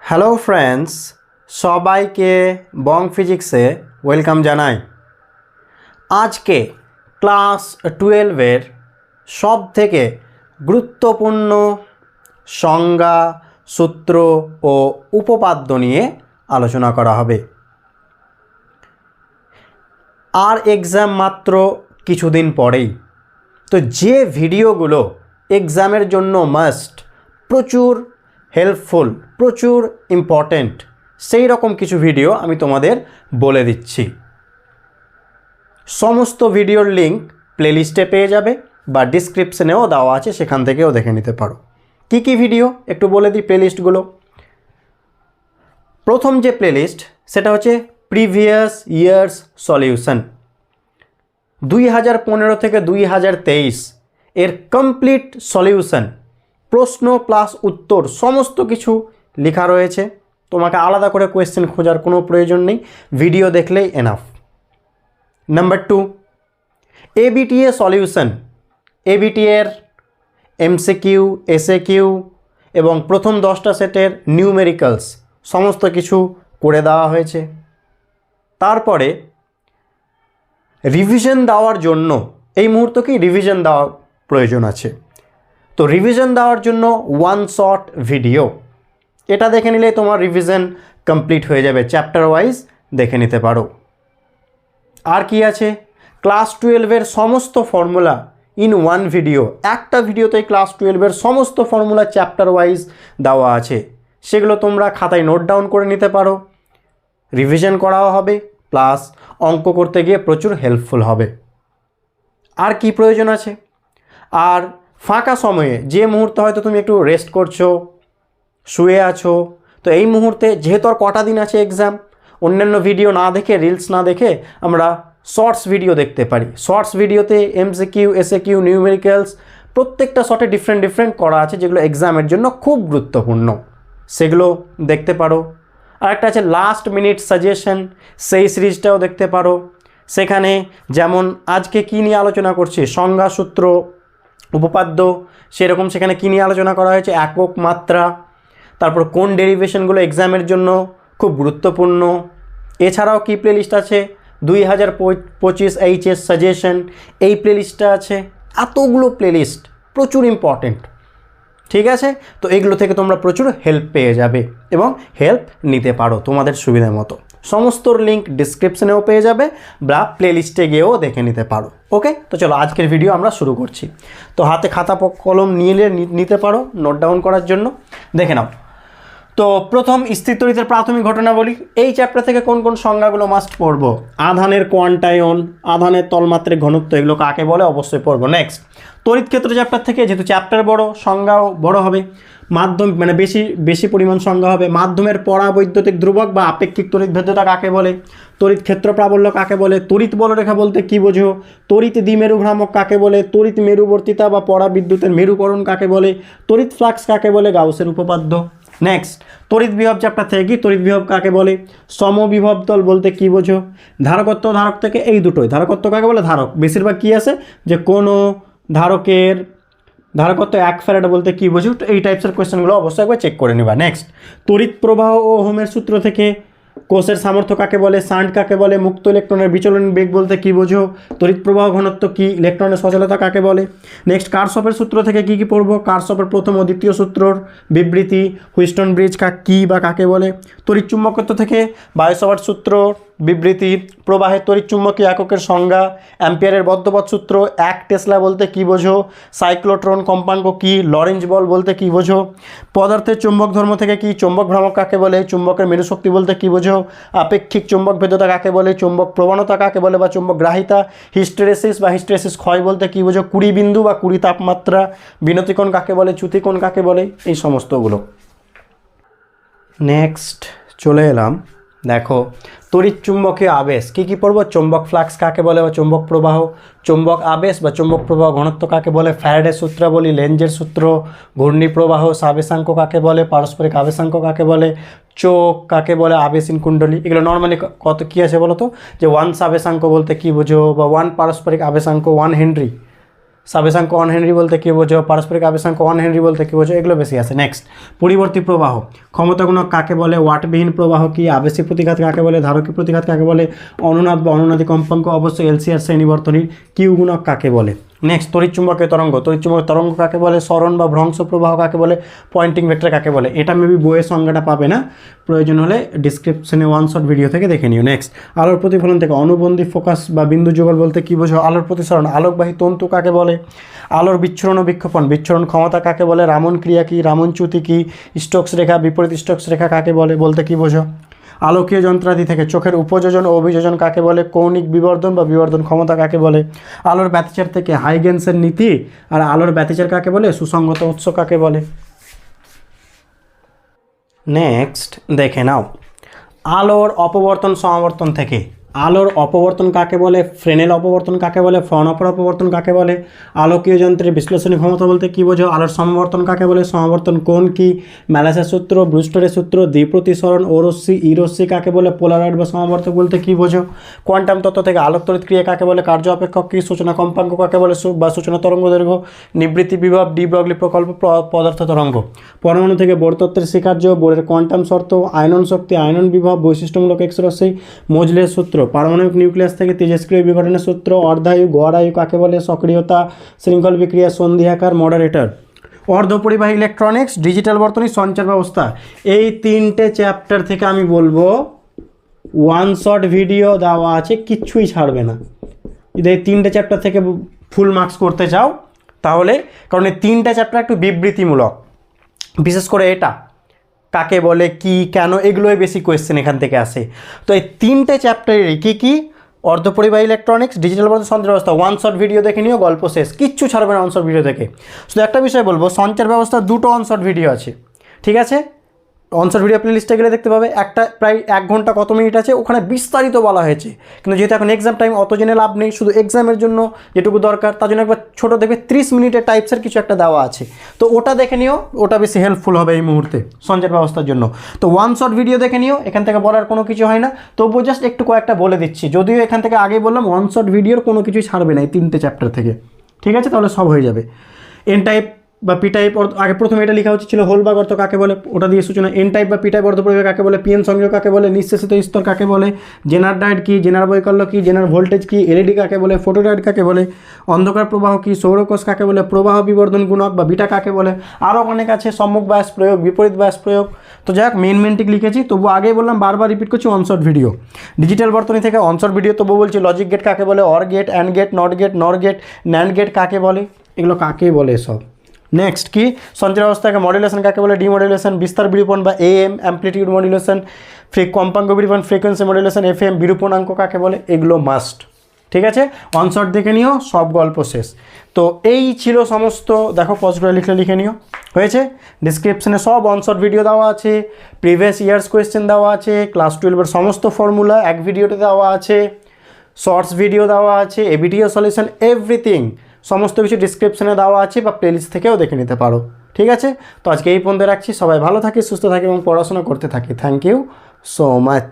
Hello friends, সবাইকে বং ফিজিক্সে welcome জানাই। আজকে ক্লাস 12-এর সব থেকে গুরুত্বপূর্ণ সংজ্ঞা, সূত্র ও উপপাদ্য নিয়ে আলোচনা করা হবে। আর এক্সাম মাত্র কিছুদিন পরেই, তো যে ভিডিওগুলো এক্সামের জন্য মাস্ট, প্রচুর হেল্পফুল, প্রচুর ইম্পর্ট্যান্ট, সেই রকম কিছু ভিডিও আমি তোমাদের বলে দিচ্ছি। সমস্ত ভিডিওর লিঙ্ক প্লেলিস্টে পেয়ে যাবে বা ডিসক্রিপশনেও দেওয়া আছে, সেখান থেকেও দেখে নিতে পারো। কি কি ভিডিও একটু বলে দিই প্লেলিস্টগুলো। প্রথম যে প্লেলিস্ট সেটা হচ্ছে প্রিভিয়াস ইয়ার্স সলিউশন, 2015 থেকে 2023 এর কমপ্লিট সলিউশন, প্রশ্ন প্লাস উত্তর সমস্ত কিছু লেখা রয়েছে। তোমাকে আলাদা করে কোয়েশ্চেন খোঁজার কোনো প্রয়োজন নেই, ভিডিও দেখলেই enough. Number 2, ABTA solution, ABTA এর এমসিকিউ, এসএকিউ এবং প্রথম 10টা সেটের নিউমেরিক্যালস সমস্ত কিছু করে দেওয়া হয়েছে। তারপরে রিভিশন দেওয়ার জন্য এই মুহূর্তকেই রিভিশন দেওয়ার প্রয়োজন আছে, তো রিভিশন দেওয়ার জন্য ওয়ান শট ভিডিও, এটা দেখে নিলে তোমার রিভিশন কমপ্লিট হয়ে যাবে, চ্যাপ্টার ওয়াইজ দেখে নিতে পারো। আর কি আছে, ক্লাস 12-এর সমস্ত ফর্মুলা ইন ওয়ান ভিডিও, একটা ভিডিওতেই ক্লাস 12-এর সমস্ত ফর্মুলা চ্যাপ্টার ওয়াইজ দেওয়া আছে, সেগুলো তোমরা খাতায় নোট ডাউন করে নিতে পারো। রিভিশন করাও হবে, প্লাস অঙ্ক করতে গিয়ে প্রচুর হেল্পফুল হবে। আর কি প্রয়োজন আছে, আর ফাঁকা সময়ে যে মুহূর্তে হয়তো তুমি একটু রেস্ট করছো, শুয়ে আছো, তো এই মুহূর্তে যেহেতু আর কটা দিন আছে এক্সাম, অন্যান্য ভিডিও না দেখে, রিলস না দেখে আমরা শর্টস ভিডিও দেখতে পারি। শর্টস ভিডিওতে এমসিকিউ, এসএকিউ, নিউমেরিক্যালস প্রত্যেকটা শর্টে ডিফারেন্ট করা আছে, যেগুলো এক্সামের জন্য খুব গুরুত্বপূর্ণ, সেগুলো দেখতে পারো। আর একটা আছে লাস্ট মিনিট সাজেশন, সেই সিরিজটাও দেখতে পারো। সেখানে যেমন আজকে কী নিয়ে আলোচনা করছি, সংজ্ঞা, সূত্র, উপপাদ্য, সেরকম সেখানে কী নিয়ে আলোচনা করা হয়েছে, একক, মাত্রা, তারপর কোন ডেরিভেশনগুলো এক্সামের জন্য খুব গুরুত্বপূর্ণ। এছাড়াও কি প্লেলিস্ট আছে, 2025 এইচএস সাজেশন, এই প্লেলিস্টটা আছে। এতগুলো প্লেলিস্ট প্রচুর ইম্পর্টেন্ট, ঠিক আছে? তো এগুলো থেকে তোমরা প্রচুর হেল্প পেয়ে যাবে এবং হেল্প নিতে পারো তোমাদের সুবিধা মতো। সমস্ত লিঙ্ক ডিসক্রিপশনেও পেয়ে যাবে বা প্লেলিস্টে গিয়েও দেখে নিতে পারো। ওকে, তো চলো আজকের ভিডিও আমরা শুরু করছি। তো হাতে খাতা কলম নিয়ে নিতে পারো নোট ডাউন করার জন্য, দেখে নাও। তো প্রথম স্থির তড়িতের প্রাথমিক ঘটনা বলি। এই চ্যাপ্টার থেকে কোন কোন সংজ্ঞাগুলো মাস্ট পড়বো, আধানের কোয়ান্টায়ন, আধানের তলমাত্রিক ঘনত্ব, এগুলো কাকে বলে অবশ্যই পড়বো। নেক্সট তড়িৎ ক্ষেত্র চ্যাপ্টার থেকে, যেহেতু চ্যাপ্টার বড়, সংজ্ঞাও বড় হবে, মাধ্যম মানে বেশি পরিমাণ সংজ্ঞা হবে। মাধ্যমের পরাবৈদ্যুতিক ধ্রুবক বা আপেক্ষিক তড়িৎ ভেদ্যতা কাকে বলে, তড়িৎ ক্ষেত্র প্রাবল্য কাকে বলে, তড়িৎ বলরেখা বলতে কী বোঝো, তড়িৎ দ্বিমেরু ভ্রামক কাকে বলে, তড়িৎ মেরুবর্তিতা বা পরাবিদ্যুতের মেরুকরণ কাকে বলে, তড়িৎ ফ্লাক্স কাকে বলে, গাউসের উপপাদ্য। নেক্সট তড়িৎ বিভব চ্যাপ্টার থেকে কি, তড়িৎ বিভব কাকে বলে, সমবিভব তল বলতে কী বোঝো, ধারকত্ব, ধারক থেকে এই দুটোই, ধারকত্ব কাকে বলে, ধারক বেশিরভাগ কী আছে যে কোনো ধারকের ধারকত্ব 1 ফ্যারাড বলতে কী বোঝো, তো এই টাইপসের কোয়েশ্চেনগুলো অবশ্যই একবার চেক করে নিবা। নেক্সট তড়িৎ প্রবাহ ও ওহমের সূত্র থেকে কোষের সামর্থ্য কাকে বলে, শান্ট কাকে বলে, মুক্ত ইলেকট্রনের বিচলন বেগ বলতে কী বোঝো, তড়িৎ প্রবাহ ঘনত্ব কী, ইলেকট্রনের সচলতা কাকে বলে। নেক্সট কারশফের সূত্র থেকে কী কী পড়বো, কারশফের প্রথম ও দ্বিতীয় সূত্রর বিবৃতি, হুইস্টন ব্রিজ কী বা কাকে বলে। তড়িৎ চুম্বকত্ব থেকে বায়োসাভার্ট সূত্র বিবৃতি, প্রবাহের তড়িৎ চুম্বকীয় এককের সংজ্ঞা, অ্যাম্পিয়ারের বদ্ধপথ সূত্র, 1 টেসলা বলতে কী বোঝো, সাইক্লোট্রন কম্পাঙ্ক কী, লরেঞ্জ বল বলতে কী বোঝো। পদার্থের চুম্বক ধর্ম থেকে কি, চুম্বক ভ্রামক কাকে বলে, চুম্বকের মেরুশক্তি বলতে কী বোঝো, আপেক্ষিক চুম্বক ভেদ্যতা কাকে বলে, চুম্বক প্রবণতা কাকে বলে বা চুম্বক গ্রাহিতা, হিস্টেরেসিস বা হিস্টেরেসিস ক্ষয় বলতে কী বোঝো, 20 বিন্দু বা 20 তাপমাত্রা, বিনতিকোণ কাকে বলে, চ্যুতিকোণ কাকে বলে, এই সমস্তগুলো। নেক্সট চলে এলাম, দেখো তড়িৎ চুম্বকীয় আবেশ কী কী পড়বো, চুম্বক ফ্লাক্স কাকে বলে বা চুম্বক প্রবাহ, চুম্বক আবেশ বা চুম্বক প্রবাহ ঘনত্ব কাকে বলে, ফ্যারাডের সূত্রাবলী, লেঞ্জের সূত্র, ঘূর্ণি প্রবাহ, সাবেশাঙ্ক কাকে বলে, পারস্পরিক আবেশাঙ্ক কাকে বলে, চোখ কাকে বলে, আবেশিন কুণ্ডলী, এগুলো নর্মালি কত কী আছে বলো তো, যে 1 সাবেশাঙ্ক বলতে কী বোঝো বা 1 পারস্পরিক আবেশাঙ্ক 1 হেনরি, সাবেশাঙ্ক 1 হেনরি বলতে কী বোঝো, পারস্পরিক আবেশাঙ্ক 1 হেনরি বলতে কী বোঝো, এগুলো বেশি আছে। নেক্সট, পরিবর্তী প্রবাহ, ক্ষমতাগুণক কাকে বলে, ওয়াটবিহীন প্রবাহ কি, আবেশিক প্রতিঘাত কাকে বলে, ধারকী প্রতিঘাত কাকে বলে, অনুনাদ বা অনুনাদি কম্পাঙ্ক অবশ্যই এলসিআর শ্রেণীবর্তনীর কিউ গুণক কাকে বলে। নেক্সট, তড়িৎচুম্বকীয় তরঙ্গ, তড়িৎচুম্বকীয় তরঙ্গ কাকে বলে, সরণ বা ভ্রংশ প্রবাহ কাকে বলে, পয়েন্টিং ভেক্টর কাকে বলে। এটা মেবি বইয়ের সংজ্ঞাটা পাবে না, প্রয়োজন হলে ডিসক্রিপশনে ওয়ান শট ভিডিও থেকে দেখে নিও। নেক্সট, আলোর প্রতিফলন থেকে অনুবন্ধী ফোকাস বা বিন্দু যুগল বলতে কী বোঝো, আলোর প্রতিসরণ, আলোকবাহী তন্তু কাকে বলে, আলোর বিচ্ছুরণ ও বিক্ষেপণ, বিচ্ছুরণ ক্ষমতা কাকে বলে, রামন ক্রিয়া কী, রামন চ্যুতি কী, স্টোকস রেখা, বিপরীত স্টোকস রেখা কাকে বলে বলতে কী বোঝো, আলোকীয় যন্ত্রাদি থেকে চোখের উপযোজন ও অভিযোজন কাকে বলে, কৌণিক বিবর্ধন বা বিবর্ধন ক্ষমতা কাকে বলে, আলোর ব্যতিচার থেকে হাইগেন্সের নীতি আর আলোর ব্যতিচার কাকে বলে, সুসংগত উৎস কাকে বলে। নেক্সট দেখে নাও, আলোর অপবর্তন সমাবর্তন থেকে, আলোর অপবর্তন কাকে বলে, ফ্রেনেল অপবর্তন কাকে বলে, ফ্রনহফার অপবর্তন কাকে বলে, আলোকীয় যন্ত্রের বিশ্লেষণী ক্ষমতা বলতে কী বোঝো, আলোর সমাবর্তন কাকে বলে, সমাবর্তন কোণ কি, ম্যালাসের সূত্র, ব্রুস্টারের সূত্র, দ্বিপ্রতিসরণ, ও রশ্মি, ই রশ্মি কাকে বলে, পোলারয়েড বা সমাবর্তক বলতে কী বোঝো, কোয়ান্টাম তত্ত্ব থেকে আলোক তড়িৎ ক্রিয়া কাকে বলে, কার্য অপেক্ষক কী, সূচনা কম্পাঙ্ক কাকে বলে বা সূচনা তরঙ্গ দৈর্ঘ্য, নিবৃত্তি বিভব, ডি ব্রগলি প্রকল্প, পদার্থ তরঙ্গ, পরমাণু থেকে বোর তত্ত্বের স্বীকার্য, বোরের কোয়ান্টাম শর্ত, আয়নন শক্তি, আয়নন বিভব, বৈশিষ্ট্যমূলক এক্স রশ্মি, মোজলের সূত্র, পারমাণবিক নিউক্লিয়াস থেকে তেজস্ক্রিয় বিঘটনের সূত্র, অর্ধায়ু, গড় আয়ু কাকে বলে, সক্রিয়তা, শৃঙ্খল বিক্রিয়া, সন্ধিহাকার, মডারেটর, অর্ধপরিবাহী ইলেকট্রনিক্স, ডিজিটাল বর্তনী, সঞ্চার ব্যবস্থা। এই 3টে চ্যাপ্টার থেকে আমি বলবো ওয়ান শট ভিডিও দেওয়া আছে, কিচ্ছুই ছাড়বে না। যদি এই 3টে চ্যাপ্টার থেকে ফুল মার্কস করতে চাও তাহলে, কারণ এই 3টে চ্যাপ্টার একটু বিবৃতিমূলক, বিশেষ করে এটা কাকে বলে, কি, কেন, এগুলোই বেশি কোয়েশ্চেন এখান থেকে আসে। তো এই 3টে চ্যাপ্টারেরই কী অর্ধপরিবাহী ইলেকট্রনিক্স, ডিজিটাল বর্তনী, সঞ্চার ব্যবস্থা, ওয়ান শট ভিডিও দেখে নিও, গল্প শেষ, কিচ্ছু ছাড়বে না ওয়ান শট ভিডিও থেকে। শুধু একটা বিষয় বলবো, সঞ্চার ব্যবস্থা 2টো ওয়ান শট ভিডিও আছে, ঠিক আছে, ওয়ান শট ভিডিও প্লেলিস্টে গেলে দেখতে পাবে। একটা প্রায় 1 ঘন্টা কত মিনিট আছে, ওখানে বিস্তারিত বলা হয়েছে, কিন্তু যেহেতু এখন এক্সাম টাইম অত জেনে লাভ নেই, শুধু এক্সামের জন্য যেটুকু দরকার তার জন্য একবার ছোটো দেখবে 30 মিনিটের টাইপসের কিছু একটা দেওয়া আছে, তো ওটা দেখে নিও, ওটা বেশি হেল্পফুল হবে এই মুহূর্তে সঞ্চার ব্যবস্থার জন্য। তো ওয়ান শট ভিডিও দেখে নিও, এখান থেকে বলার কোনো কিছু হয় না, তবুও জাস্ট একটু কয়েকটা বলে দিচ্ছি, যদিও এখান থেকে আগেই বললাম ওয়ান শট ভিডিওর কোনো কিছুই ছাড়বে না এই 3টে চ্যাপ্টার থেকে, ঠিক আছে, তাহলে সব হয়ে যাবে। এন টাইপ বা পি টাইপ, আগে প্রথমে এটা লেখা উচিত ছিল, হোল বা গর্ত কাকে বলে, ওটা দিয়ে সূচনা। এন টাইপ বা পি টাইপ অর্ধপরিবাহী কাকে বলে, পিএন সংযোগ কাকে বলে, নিঃশেষিত স্তর কাকে বলে, জেনার ডায়েট কি, জেনার বৈকল্য কি, জেনার ভোল্টেজ কি, এলইডি কাকে বলে, ফটোডায়েট কাকে বলে, অন্ধকার প্রবাহ কি, সৌরকোষ কাকে বলে, প্রবাহ বিবর্ধন গুণক বা বিটা কাকে বলে, আরও অনেক আছে, সম্মুখ বায়াস প্রয়োগ, বিপরীত বায়াস প্রয়োগ। তো যাই হোক, মেনটিক লিখেছি, তবু আগেই বললাম, বারবার রিপিট করছি, ওয়ান শট ভিডিও। ডিজিটাল বর্তনী থেকে ওয়ান শট ভিডিও, তবু বলছি লজিক গেট কাকে বলে, OR gate, AND gate, NOT gate, NOR gate, NAND gate কাকে বলে, এগুলো কাকে বলে সব। নেক্সট কি, সঞ্চার ব্যবস্থাকে মডুলেশন কাকে বলে, ডিমডুলেশন, বিস্তার বিরূপণ বা এএম, অ্যাম্পলিটিউড মডুলেশন, কম্পাঙ্ক বিরূপণ, ফ্রিকোয়েন্সি মডুলেশন, এফএম, বিরূপণাঙ্ক কাকে বলে, এগুলো মাস্ট, ঠিক আছে, ওয়ান শট দেখে নিও, সব গল্প শেষ। তো এই ছিল সমস্ত, দেখো পজগুলো লিখে নিও, হয়েছে। ডিসক্রিপশনে সব ওয়ান শট ভিডিও দেওয়া আছে, প্রিভিয়াস ইয়ার্স কোয়েশ্চেন দেওয়া আছে, ক্লাস 12-এর সমস্ত ফর্মুলা এক ভিডিওতে দেওয়া আছে, শর্টস ভিডিও দেওয়া আছে, এবিটিও সলিউশন, এভরিথিং সমস্ত কিছু ডিসক্রিপশনে দেওয়া আছে, বা প্লেলিস্ট থেকেও দেখে নিতে পারো, ঠিক আছে। তো আজকে এই পর্যন্ত রাখছি, সবাই ভালো থাকি, সুস্থ থাকি এবং পড়াশোনা করতে থাকি। Thank you so much.